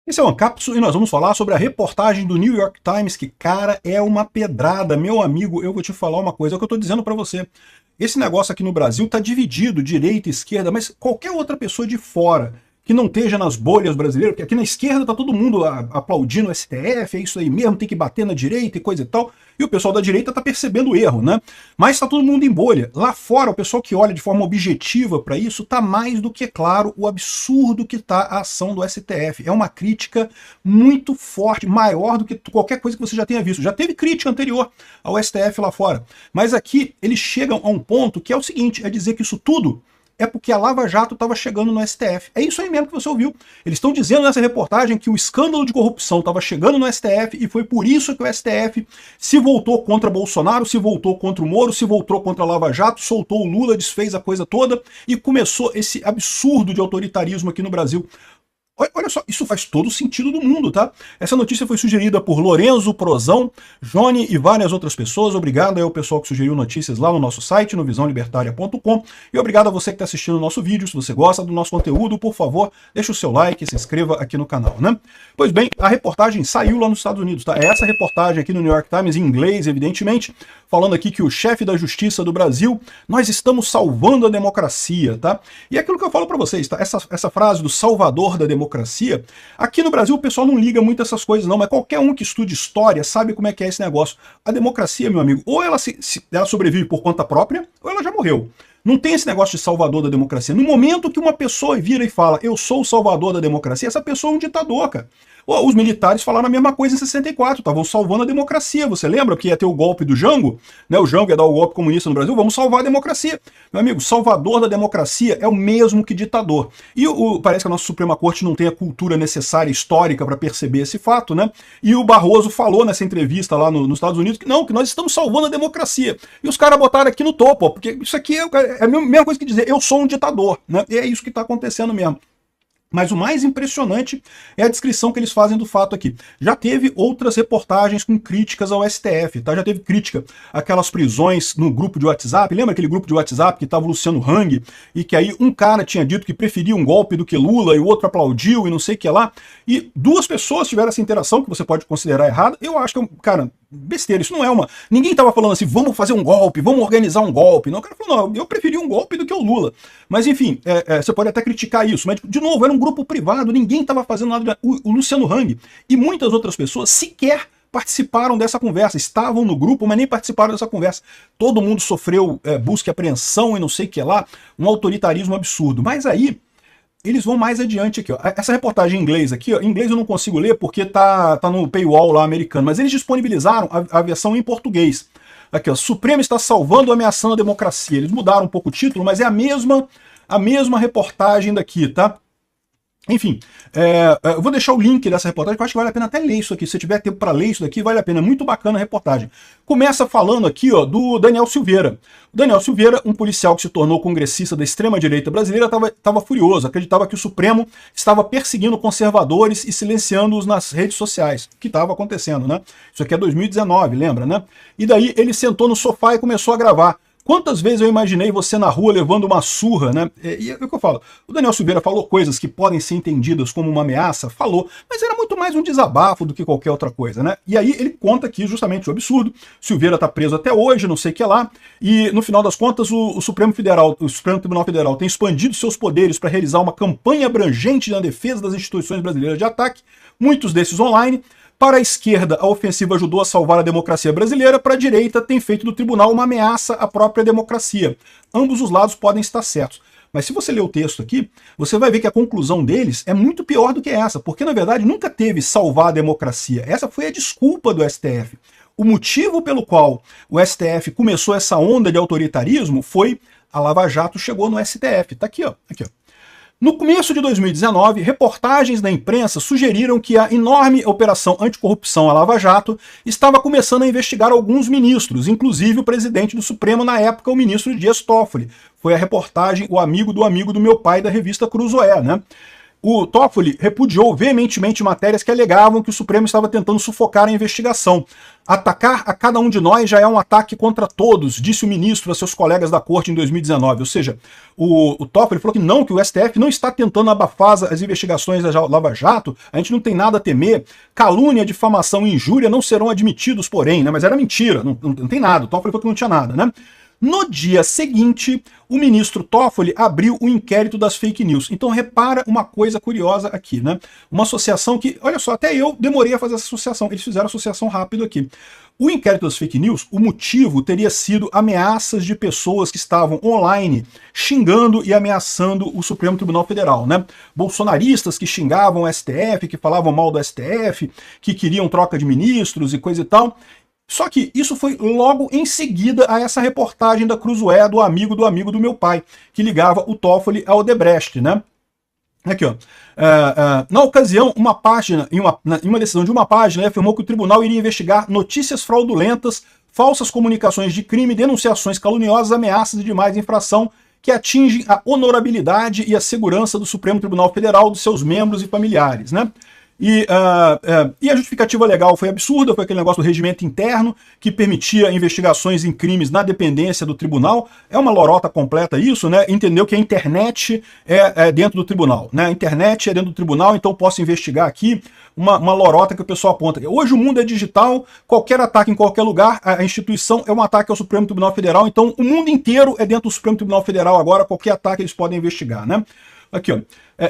Esse é o Ancapsu e nós vamos falar sobre a reportagem do New York Times, que, cara, é uma pedrada. Meu amigo, eu vou te falar uma coisa, é o que eu tô dizendo para você. Esse negócio aqui no Brasil tá dividido, direita e esquerda, mas qualquer outra pessoa de fora que não esteja nas bolhas brasileiras, porque aqui na esquerda tá todo mundo aplaudindo o STF, é isso aí mesmo, tem que bater na direita e coisa e tal, e o pessoal da direita tá percebendo o erro, né? Mas tá todo mundo em bolha. Lá fora, o pessoal que olha de forma objetiva para isso, tá mais do que claro o absurdo que tá a ação do STF. É uma crítica muito forte, maior do que qualquer coisa que você já tenha visto. Já teve crítica anterior ao STF lá fora, mas aqui eles chegam a um ponto que é o seguinte, é dizer que isso tudo é porque a Lava Jato estava chegando no STF. É isso aí mesmo que você ouviu. Eles estão dizendo nessa reportagem que o escândalo de corrupção estava chegando no STF e foi por isso que o STF se voltou contra Bolsonaro, se voltou contra o Moro, se voltou contra a Lava Jato, soltou o Lula, desfez a coisa toda e começou esse absurdo de autoritarismo aqui no Brasil. Olha só, isso faz todo o sentido do mundo, tá? Essa notícia foi sugerida por Lorenzo Prozão, Johnny e várias outras pessoas. Obrigado ao pessoal que sugeriu notícias lá no nosso site, no visãolibertaria.com. E obrigado a você que está assistindo o nosso vídeo. Se você gosta do nosso conteúdo, por favor, deixa o seu like e se inscreva aqui no canal, né? Pois bem, a reportagem saiu lá nos Estados Unidos, tá? É essa reportagem aqui no New York Times, em inglês, evidentemente, falando aqui que o chefe da Justiça do Brasil, nós estamos salvando a democracia, tá? E é aquilo que eu falo para vocês, tá? Essa frase do salvador da democracia, aqui no Brasil o pessoal não liga muito a essas coisas não, mas qualquer um que estude história sabe como é que é esse negócio. A democracia, meu amigo, ou ela sobrevive por conta própria, ou ela já morreu. Não tem esse negócio de salvador da democracia. No momento que uma pessoa vira e fala, eu sou o salvador da democracia, essa pessoa é um ditador, cara. Os militares falaram a mesma coisa em 64, estavam salvando a democracia. Você lembra que ia ter o golpe do Jango? Né? O Jango ia dar o golpe comunista no Brasil, vamos salvar a democracia. Meu amigo, salvador da democracia é o mesmo que ditador. E parece que a nossa Suprema Corte não tem a cultura necessária, histórica, para perceber esse fato, né? E o Barroso falou nessa entrevista lá nos Estados Unidos que não, que nós estamos salvando a democracia. E os caras botaram aqui no topo, ó, porque isso aqui é a mesma coisa que dizer eu sou um ditador, né? E é isso que está acontecendo mesmo. Mas o mais impressionante é a descrição que eles fazem do fato aqui. Já teve outras reportagens com críticas ao STF, tá? Já teve crítica àquelas prisões no grupo de WhatsApp. Lembra aquele grupo de WhatsApp que estava o Luciano Hang e que aí um cara tinha dito que preferia um golpe do que Lula e o outro aplaudiu e não sei o que lá. E duas pessoas tiveram essa interação que você pode considerar errada. Eu acho que, cara, besteira, isso não é uma... Ninguém estava falando assim, vamos fazer um golpe, vamos organizar um golpe. Não, o cara falou, não, eu preferi um golpe do que o Lula. Mas enfim, você pode até criticar isso, mas de novo, era um grupo privado, ninguém estava fazendo nada. O Luciano Hang e muitas outras pessoas sequer participaram dessa conversa, estavam no grupo, mas nem participaram dessa conversa. Todo mundo sofreu busca e apreensão e não sei o que lá, um autoritarismo absurdo. Mas aí, eles vão mais adiante aqui, ó. Essa reportagem em inglês aqui, ó, em inglês eu não consigo ler porque tá no paywall lá americano, mas eles disponibilizaram a versão em português. Aqui, ó, Supremo está salvando ou ameaçando a democracia. Eles mudaram um pouco o título, mas é a mesma reportagem daqui, tá? Enfim, eu vou deixar o link dessa reportagem, que eu acho que vale a pena até ler isso aqui. Se você tiver tempo para ler isso daqui, vale a pena. É muito bacana a reportagem. Começa falando aqui, ó, do Daniel Silveira. O Daniel Silveira, um policial que se tornou congressista da extrema-direita brasileira, estava furioso. Acreditava que o Supremo estava perseguindo conservadores e silenciando-os nas redes sociais. O que estava acontecendo, né? Isso aqui é 2019, lembra, né? E daí ele sentou no sofá e começou a gravar. Quantas vezes eu imaginei você na rua levando uma surra, né? E é o que eu falo. O Daniel Silveira falou coisas que podem ser entendidas como uma ameaça, falou, mas era muito mais um desabafo do que qualquer outra coisa, né? E aí ele conta aqui justamente o absurdo. Silveira tá preso até hoje, não sei o que lá, e no final das contas o Supremo Tribunal Federal tem expandido seus poderes para realizar uma campanha abrangente na defesa das instituições brasileiras de ataque, muitos desses online. Para a esquerda, a ofensiva ajudou a salvar a democracia brasileira, para a direita tem feito do tribunal uma ameaça à própria democracia. Ambos os lados podem estar certos. Mas se você ler o texto aqui, você vai ver que a conclusão deles é muito pior do que essa, porque na verdade nunca teve salvar a democracia. Essa foi a desculpa do STF. O motivo pelo qual o STF começou essa onda de autoritarismo foi a Lava Jato chegou no STF. Tá aqui, ó. Aqui, ó. No começo de 2019, reportagens da imprensa sugeriram que a enorme operação anticorrupção à Lava Jato estava começando a investigar alguns ministros, inclusive o presidente do Supremo na época, o ministro Dias Toffoli. Foi a reportagem O Amigo do Meu Pai, da revista Cruzoé, né? O Toffoli repudiou veementemente matérias que alegavam que o Supremo estava tentando sufocar a investigação. Atacar a cada um de nós já é um ataque contra todos, disse o ministro a seus colegas da corte em 2019. Ou seja, o Toffoli falou que o STF não está tentando abafar as investigações da Lava Jato, a gente não tem nada a temer. Calúnia, difamação e injúria não serão admitidos, porém, né? Mas era mentira, não tem nada. O Toffoli falou que não tinha nada, né? No dia seguinte, o ministro Toffoli abriu o inquérito das fake news. Então repara uma coisa curiosa aqui, né? Uma associação que, olha só, até eu demorei a fazer essa associação, eles fizeram a associação rápido aqui. O inquérito das fake news, o motivo teria sido ameaças de pessoas que estavam online xingando e ameaçando o Supremo Tribunal Federal, né? Bolsonaristas que xingavam o STF, que falavam mal do STF, que queriam troca de ministros e coisa e tal. Só que isso foi logo em seguida a essa reportagem da Cruzoé do amigo do meu pai, que ligava o Toffoli ao Odebrecht, né? Aqui, ó. Na ocasião, uma página, em uma decisão de uma página, afirmou que o tribunal iria investigar notícias fraudulentas, falsas comunicações de crime, denunciações caluniosas, ameaças e demais infração que atingem a honorabilidade e a segurança do Supremo Tribunal Federal, dos seus membros e familiares, né? E a justificativa legal foi absurda, foi aquele negócio do regimento interno que permitia investigações em crimes na dependência do tribunal. É uma lorota completa isso, né? Entendeu que a internet é dentro do tribunal, né? A internet é dentro do tribunal, então eu posso investigar aqui uma lorota que o pessoal aponta. Hoje o mundo é digital, qualquer ataque em qualquer lugar, a instituição é um ataque ao Supremo Tribunal Federal, então o mundo inteiro é dentro do Supremo Tribunal Federal agora, qualquer ataque eles podem investigar, né? Aqui, ó.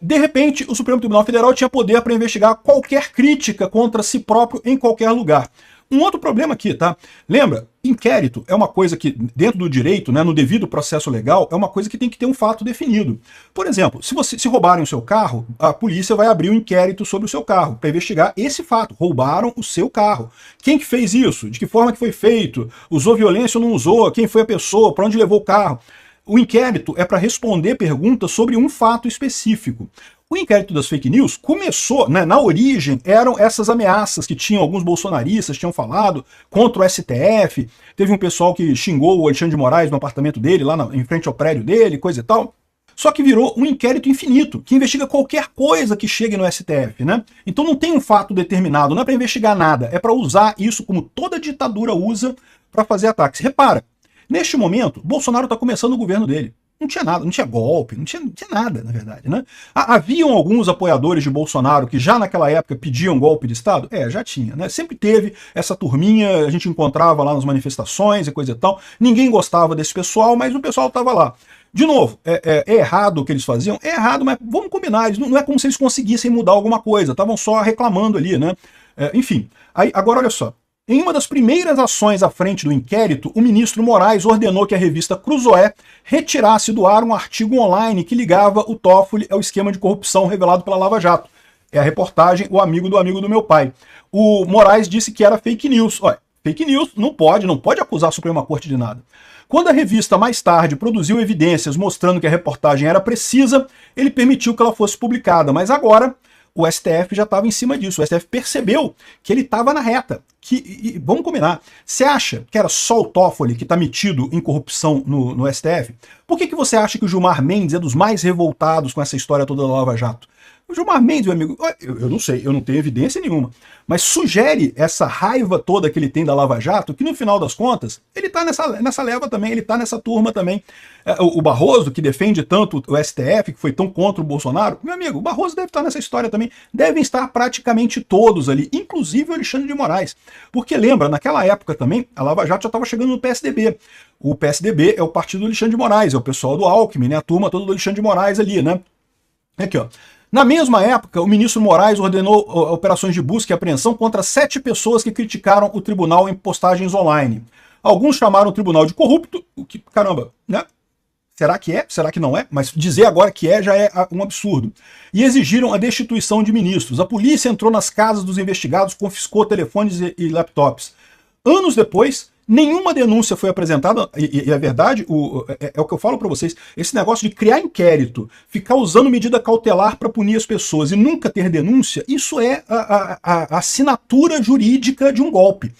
De repente, o Supremo Tribunal Federal tinha poder para investigar qualquer crítica contra si próprio em qualquer lugar. Um outro problema aqui, tá? Lembra, inquérito é uma coisa que, dentro do direito, né, no devido processo legal, é uma coisa que tem que ter um fato definido. Por exemplo, se roubarem o seu carro, a polícia vai abrir um inquérito sobre o seu carro para investigar esse fato. Roubaram o seu carro. Quem que fez isso? De que forma que foi feito? Usou violência ou não usou? Quem foi a pessoa? Para onde levou o carro? O inquérito é para responder perguntas sobre um fato específico. O inquérito das fake news começou, né, na origem, eram essas ameaças que tinham alguns bolsonaristas tinham falado contra o STF. Teve um pessoal que xingou o Alexandre de Moraes no apartamento dele, lá em frente ao prédio dele, coisa e tal. Só que virou um inquérito infinito, que investiga qualquer coisa que chegue no STF, né? Então não tem um fato determinado, não é para investigar nada, é para usar isso como toda ditadura usa para fazer ataques. Repara, neste momento, Bolsonaro está começando o governo dele. Não tinha nada, não tinha golpe, não tinha nada, na verdade, né? Haviam alguns apoiadores de Bolsonaro que já naquela época pediam golpe de Estado? Já tinha, né? Sempre teve essa turminha, a gente encontrava lá nas manifestações e coisa e tal. Ninguém gostava desse pessoal, mas o pessoal estava lá. De novo, é errado o que eles faziam? É errado, mas vamos combinar, não é como se eles conseguissem mudar alguma coisa, estavam só reclamando ali, né? Enfim, aí, agora olha só. Em uma das primeiras ações à frente do inquérito, o ministro Moraes ordenou que a revista Cruzoé retirasse do ar um artigo online que ligava o Toffoli ao esquema de corrupção revelado pela Lava Jato. É a reportagem O Amigo do Meu Pai. O Moraes disse que era fake news. Olha, fake news não pode acusar a Suprema Corte de nada. Quando a revista mais tarde produziu evidências mostrando que a reportagem era precisa, ele permitiu que ela fosse publicada, mas agora o STF já estava em cima disso. O STF percebeu que ele estava na reta. Vamos combinar. Você acha que era só o Toffoli que está metido em corrupção no STF? Por que você acha que o Gilmar Mendes é dos mais revoltados com essa história toda da Lava Jato? O Gilmar Mendes, meu amigo, eu não sei, eu não tenho evidência nenhuma, mas sugere essa raiva toda que ele tem da Lava Jato, que no final das contas, ele está nessa leva também, ele está nessa turma também. O Barroso, que defende tanto o STF, que foi tão contra o Bolsonaro, meu amigo, o Barroso deve estar nessa história também, devem estar praticamente todos ali, inclusive o Alexandre de Moraes. Porque lembra, naquela época também, a Lava Jato já estava chegando no PSDB. O PSDB é o partido do Alexandre de Moraes, é o pessoal do Alckmin, né, a turma toda do Alexandre de Moraes ali, né? Aqui, ó. Na mesma época, o ministro Moraes ordenou operações de busca e apreensão contra 7 pessoas que criticaram o tribunal em postagens online. Alguns chamaram o tribunal de corrupto, o que, caramba, né? Será que é? Será que não é? Mas dizer agora que já é um absurdo. E exigiram a destituição de ministros. A polícia entrou nas casas dos investigados, confiscou telefones e laptops. Anos depois, nenhuma denúncia foi apresentada, e é verdade, é o que eu falo para vocês, esse negócio de criar inquérito, ficar usando medida cautelar para punir as pessoas e nunca ter denúncia, isso é a assinatura jurídica de um golpe.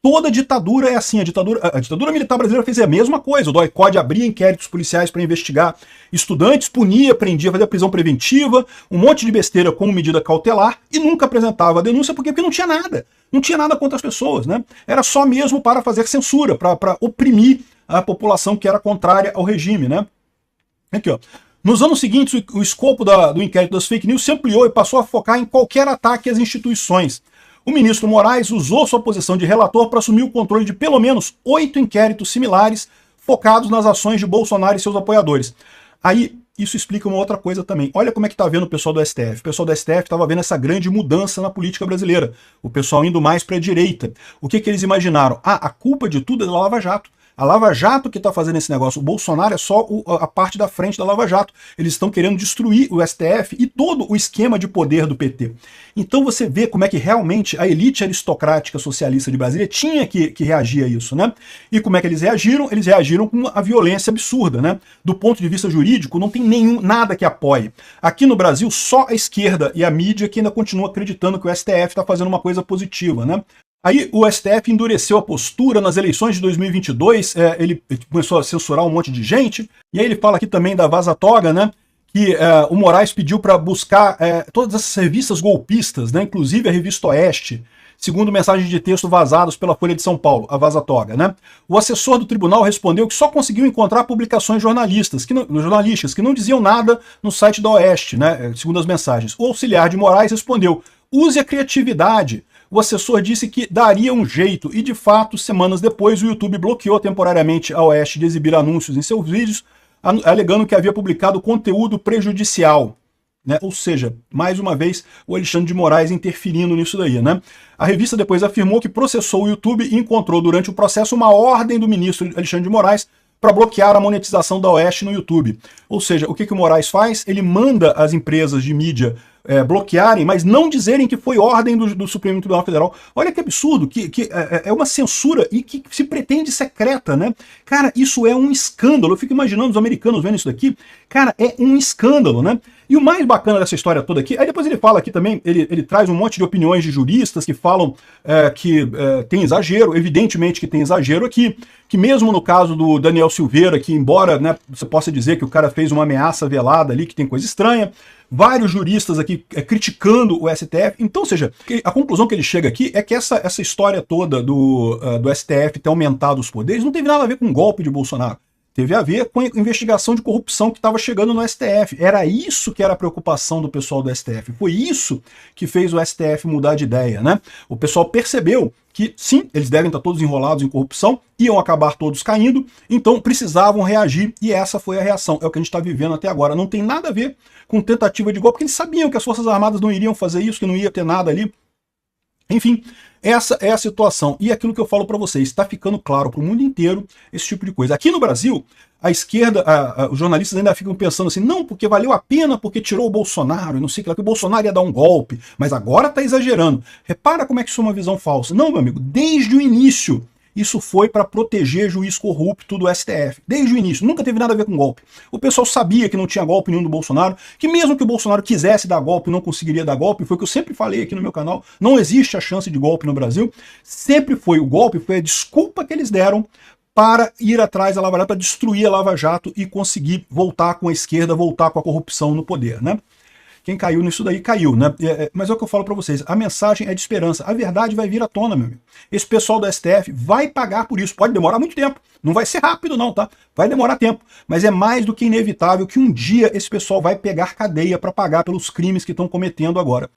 Toda ditadura é assim, a ditadura militar brasileira fez a mesma coisa, o DOI-CODE abria inquéritos policiais para investigar estudantes, punia, prendia, fazia prisão preventiva, um monte de besteira como medida cautelar e nunca apresentava a denúncia porque não tinha nada, não tinha nada contra as pessoas, né? Era só mesmo para fazer censura, para oprimir a população que era contrária ao regime, né? Aqui, ó. Nos anos seguintes, o escopo do inquérito das fake news se ampliou e passou a focar em qualquer ataque às instituições. O ministro Moraes usou sua posição de relator para assumir o controle de pelo menos 8 inquéritos similares focados nas ações de Bolsonaro e seus apoiadores. Aí, isso explica uma outra coisa também. Olha como é que está vendo o pessoal do STF. O pessoal do STF estava vendo essa grande mudança na política brasileira. O pessoal indo mais para a direita. O que eles imaginaram? Ah, a culpa de tudo é da Lava Jato. A Lava Jato que está fazendo esse negócio. O Bolsonaro é só a parte da frente da Lava Jato. Eles estão querendo destruir o STF e todo o esquema de poder do PT. Então você vê como é que realmente a elite aristocrática socialista de Brasília tinha que reagir a isso, né? E como é que eles reagiram? Eles reagiram com a violência absurda, né? Do ponto de vista jurídico, não tem nada que apoie. Aqui no Brasil, só a esquerda e a mídia que ainda continuam acreditando que o STF está fazendo uma coisa positiva, né? Aí o STF endureceu a postura nas eleições de 2022, ele começou a censurar um monte de gente, e aí ele fala aqui também da Vaza Toga, né, que o Moraes pediu para buscar todas essas revistas golpistas, né, inclusive a revista Oeste, segundo mensagens de texto vazadas pela Folha de São Paulo, a Vaza Toga, né. O assessor do tribunal respondeu que só conseguiu encontrar publicações jornalistas que não diziam nada no site da Oeste, né, segundo as mensagens. O auxiliar de Moraes respondeu: use a criatividade. O assessor disse que daria um jeito e, de fato, semanas depois, o YouTube bloqueou temporariamente a Oeste de exibir anúncios em seus vídeos, alegando que havia publicado conteúdo prejudicial. Né? Ou seja, mais uma vez, o Alexandre de Moraes interferindo nisso daí. Né? A revista depois afirmou que processou o YouTube e encontrou durante o processo uma ordem do ministro Alexandre de Moraes para bloquear a monetização da Oeste no YouTube. Ou seja, o que o Moraes faz? Ele manda as empresas de mídia bloquearem, mas não dizerem que foi ordem do Supremo Tribunal Federal. Olha que absurdo, que é uma censura e que se pretende secreta, né? Cara, isso é um escândalo. Eu fico imaginando os americanos vendo isso daqui. Cara, é um escândalo, né? E o mais bacana dessa história toda aqui, aí depois ele fala aqui também, ele traz um monte de opiniões de juristas que falam que tem exagero, evidentemente que tem exagero aqui, que mesmo no caso do Daniel Silveira, que embora, né, você possa dizer que o cara fez uma ameaça velada ali, que tem coisa estranha, vários juristas aqui criticando o STF. Então, ou seja, a conclusão que ele chega aqui é que essa história toda do STF ter aumentado os poderes não teve nada a ver com o golpe de Bolsonaro. Teve a ver com a investigação de corrupção que estava chegando no STF. Era isso que era a preocupação do pessoal do STF. Foi isso que fez o STF mudar de ideia, né? O pessoal percebeu que, sim, eles devem estar todos enrolados em corrupção, iam acabar todos caindo, então precisavam reagir, e essa foi a reação. É o que a gente está vivendo até agora. Não tem nada a ver com tentativa de golpe, porque eles sabiam que as Forças Armadas não iriam fazer isso, que não ia ter nada ali. Enfim, essa é a situação. E aquilo que eu falo para vocês, está ficando claro para o mundo inteiro esse tipo de coisa. Aqui no Brasil, a esquerda, os jornalistas ainda ficam pensando assim, não, porque valeu a pena, porque tirou o Bolsonaro, e não sei o que o Bolsonaro ia dar um golpe, mas agora está exagerando. Repara como é que isso é uma visão falsa. Não, meu amigo, desde o início, isso foi para proteger juiz corrupto do STF. Desde o início, nunca teve nada a ver com golpe. O pessoal sabia que não tinha golpe nenhum do Bolsonaro, que mesmo que o Bolsonaro quisesse dar golpe, não conseguiria dar golpe, foi o que eu sempre falei aqui no meu canal, não existe a chance de golpe no Brasil. Sempre foi o golpe, foi a desculpa que eles deram para ir atrás da Lava Jato, para destruir a Lava Jato e conseguir voltar com a esquerda, voltar com a corrupção no poder, né? Quem caiu nisso daí caiu, né? Mas é o que eu falo para vocês, a mensagem é de esperança, a verdade vai vir à tona, meu amigo. Esse pessoal do STF vai pagar por isso, pode demorar muito tempo, não vai ser rápido não, tá? Vai demorar tempo, mas é mais do que inevitável que um dia esse pessoal vai pegar cadeia para pagar pelos crimes que estão cometendo agora.